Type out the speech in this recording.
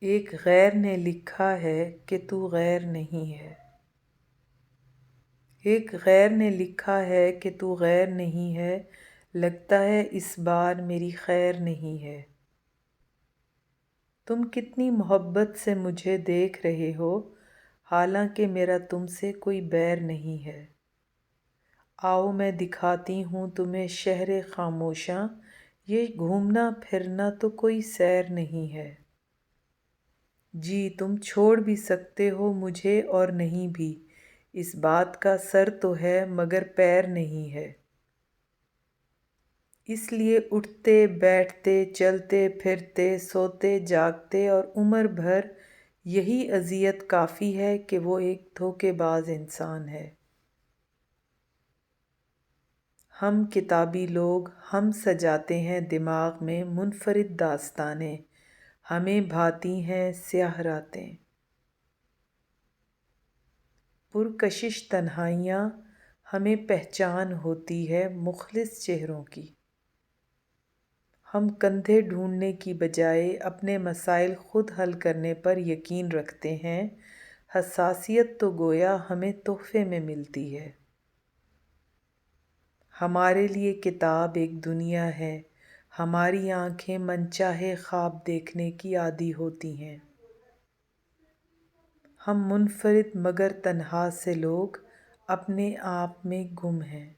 ایک غیر نے لکھا ہے کہ تو غیر نہیں ہے۔ ایک غیر نے لکھا ہے کہ تو غیر نہیں ہے، لگتا ہے اس بار میری خیر نہیں ہے۔ تم کتنی محبت سے مجھے دیکھ رہے ہو، حالانکہ میرا تم سے کوئی بیر نہیں ہے۔ آؤ میں دکھاتی ہوں تمہیں شہر خاموشاں، یہ گھومنا پھرنا تو کوئی سیر نہیں ہے۔ جی تم چھوڑ بھی سکتے ہو مجھے اور نہیں بھی، اس بات کا سر تو ہے مگر پیر نہیں ہے۔ اس لیے اٹھتے بیٹھتے چلتے پھرتے سوتے جاگتے اور عمر بھر یہی اذیت کافی ہے کہ وہ ایک دھوکے باز انسان ہے۔ ہم کتابی لوگ ہم سجاتے ہیں دماغ میں منفرد داستانیں، ہمیں بھاتی ہیں سیاہ راتیں۔ پرکشش تنہائیاں ہمیں پہچان ہوتی ہے مخلص چہروں کی۔ ہم کندھے ڈھونڈنے کی بجائے اپنے مسائل خود حل کرنے پر یقین رکھتے ہیں، حساسیت تو گویا ہمیں تحفے میں ملتی ہے۔ ہمارے لیے کتاب ایک دنیا ہے، ہماری آنکھیں من چاہے خواب دیکھنے کی عادی ہوتی ہیں۔ ہم منفرد مگر تنہا سے لوگ اپنے آپ میں گم ہیں۔